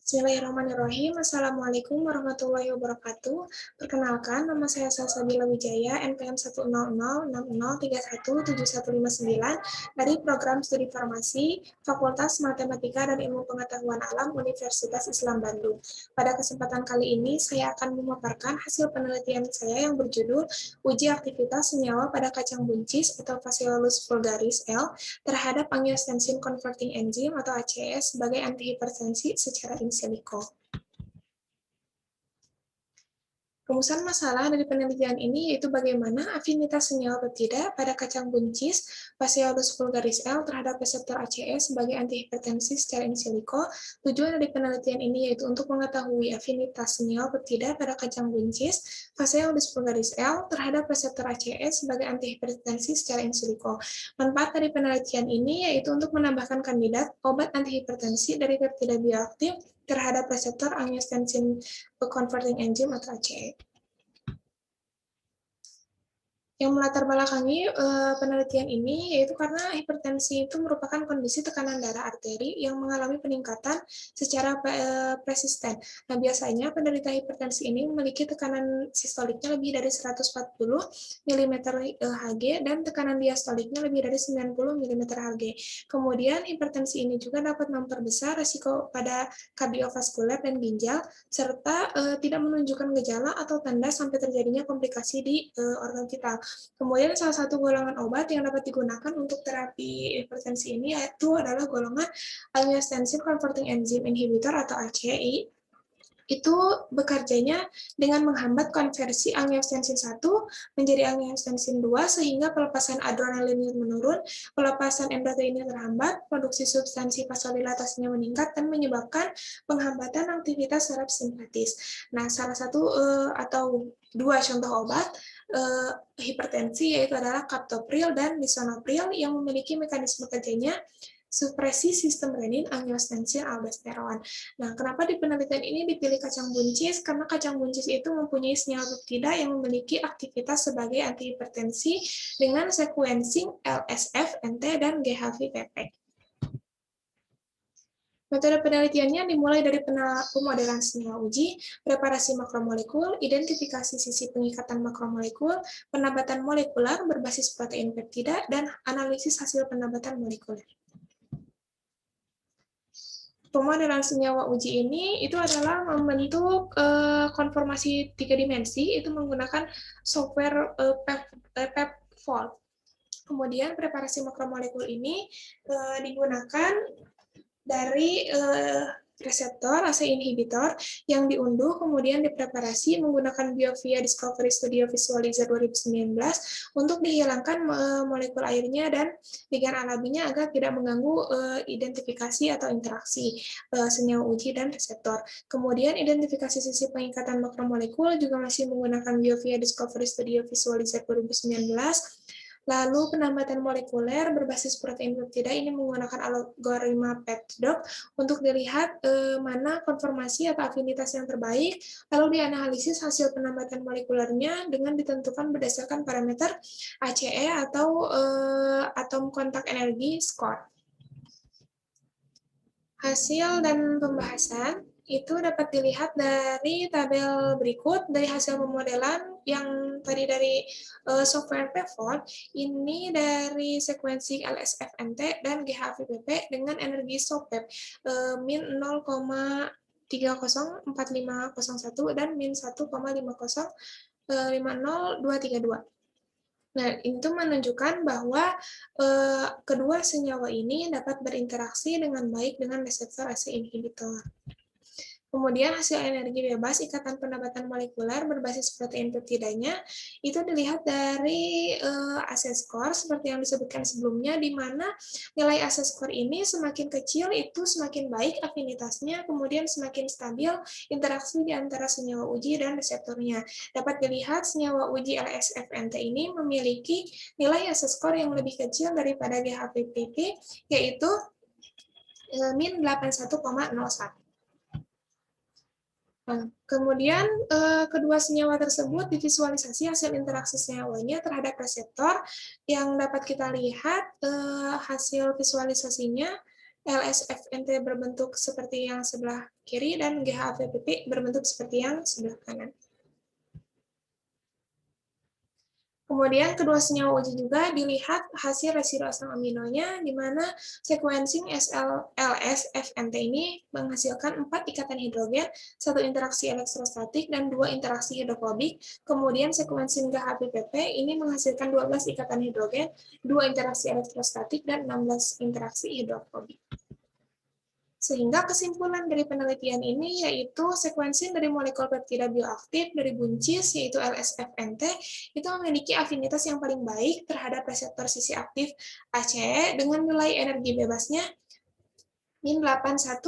Bismillahirrahmanirrahim. Assalamualaikum warahmatullahi wabarakatuh. Perkenalkan, nama saya Salsabila Wijaya, NPM 10060613179 dari Program Studi Farmasi, Fakultas Matematika dan Ilmu Pengetahuan Alam Universitas Islam Bandung. Pada kesempatan kali ini, saya akan memaparkan hasil penelitian saya yang berjudul Uji Aktivitas Senyawa pada Kacang Buncis atau Phaseolus vulgaris L terhadap Angiotensin Converting Enzyme atau ACS sebagai antihipertensi secara in silico. Rumusan masalah dari penelitian ini yaitu bagaimana afinitas senyawa peptida pada kacang buncis Phaseolus vulgaris L terhadap reseptor ACE sebagai antihipertensi secara in silico. Tujuan dari penelitian ini yaitu untuk mengetahui afinitas senyawa peptida pada kacang buncis Phaseolus vulgaris L terhadap reseptor ACE sebagai antihipertensi secara in silico. Manfaat dari penelitian ini yaitu untuk menambahkan kandidat obat antihipertensi dari peptida bioaktif terhadap reseptor angiotensin converting enzyme atau ACE. Yang melatar belakangi penelitian ini yaitu karena hipertensi itu merupakan kondisi tekanan darah arteri yang mengalami peningkatan secara persisten. Nah, biasanya penderita hipertensi ini memiliki tekanan sistoliknya lebih dari 140 mm Hg dan tekanan diastoliknya lebih dari 90 mm Hg. Kemudian hipertensi ini juga dapat memperbesar risiko pada kardiovaskuler dan ginjal serta tidak menunjukkan gejala atau tanda sampai terjadinya komplikasi di organ vital. Kemudian salah satu golongan obat yang dapat digunakan untuk terapi hipertensi ini yaitu adalah golongan angiotensin converting enzyme inhibitor atau ACI. Itu bekerjanya dengan menghambat konversi angiotensin 1 menjadi angiotensin 2 sehingga pelepasan adrenalin menurun, pelepasan endotelin terhambat, produksi substansi vasodilatasinya meningkat dan menyebabkan penghambatan aktivitas saraf simpatis. Nah, salah satu atau dua contoh obat hipertensi yaitu adalah captopril dan lisinopril yang memiliki mekanisme kerjanya supresi sistem renin, angiotensin, aldosteron. Nah, kenapa di penelitian ini dipilih kacang buncis? Karena kacang buncis itu mempunyai senyawa peptida yang memiliki aktivitas sebagai antihipertensi dengan sequencing LSF, NT, dan GHV-PP. Metode penelitiannya dimulai dari pemodelan senyawa uji, preparasi makromolekul, identifikasi sisi pengikatan makromolekul, penambatan molekuler berbasis protein peptida, dan analisis hasil penambatan molekuler. Pemodelan senyawa uji ini itu adalah membentuk konformasi 3 dimensi, itu menggunakan software PepFold. Kemudian preparasi makromolekul ini digunakan dari reseptor ACE inhibitor yang diunduh kemudian dipreparasi menggunakan BioVia Discovery Studio Visualizer 2019 untuk dihilangkan molekul airnya dan ligand alaminya agar tidak mengganggu identifikasi atau interaksi senyawa uji dan reseptor. Kemudian identifikasi sisi pengikatan makromolekul juga masih menggunakan BioVia Discovery Studio Visualizer 2019. Lalu penambatan molekuler berbasis protein peptida ini menggunakan algoritma PepDoc untuk dilihat mana konformasi atau afinitas yang terbaik, lalu dianalisis hasil penambatan molekulernya dengan ditentukan berdasarkan parameter ACE atau atom kontak energi score. Hasil dan pembahasan itu dapat dilihat dari tabel berikut. Dari hasil pemodelan yang tadi dari software PepFold, ini dari sequencing LSF-NT dan GHV-PP dengan energi SOPEP min 0,304501 dan min 1,5050232. Nah, itu menunjukkan bahwa kedua senyawa ini dapat berinteraksi dengan baik dengan reseptor ACE inhibitor. Kemudian hasil energi bebas ikatan penambatan molekuler berbasis protein peptidanya itu dilihat dari ACE score seperti yang disebutkan sebelumnya, di mana nilai ACE score ini semakin kecil itu semakin baik afinitasnya, kemudian semakin stabil interaksi di antara senyawa uji dan reseptornya. Dapat dilihat senyawa uji LSF-NT ini memiliki nilai ACE score yang lebih kecil daripada GHV-PP, yaitu min 81,01. Nah, kemudian kedua senyawa tersebut divisualisasi hasil interaksi senyawanya terhadap reseptor yang dapat kita lihat hasil visualisasinya LSFNT berbentuk seperti yang sebelah kiri, dan GHAVPP berbentuk seperti yang sebelah kanan. Kemudian kedua senyawa uji juga dilihat hasil residu asam aminonya, di mana sequencing LSFNT ini menghasilkan 4 ikatan hidrogen, 1 interaksi elektrostatik, dan 2 interaksi hidrofobik. Kemudian sequencing GHPPP ini menghasilkan 12 ikatan hidrogen, 2 interaksi elektrostatik, dan 16 interaksi hidrofobik. Sehingga kesimpulan dari penelitian ini yaitu sequencing dari molekul peptida bioaktif dari buncis, yaitu LSFNT, itu memiliki afinitas yang paling baik terhadap reseptor sisi aktif ACE dengan nilai energi bebasnya min 81,01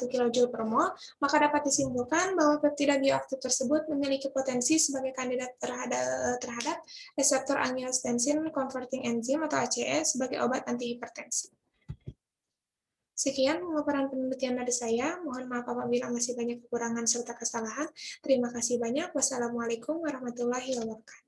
kJ per mol, maka dapat disimpulkan bahwa peptida bioaktif tersebut memiliki potensi sebagai kandidat terhadap reseptor angiotensin converting enzyme atau ACE sebagai obat antihipertensi. Sekian pemaparan penelitian dari saya. Mohon maaf apabila masih banyak kekurangan serta kesalahan. Terima kasih banyak. Wassalamualaikum warahmatullahi wabarakatuh.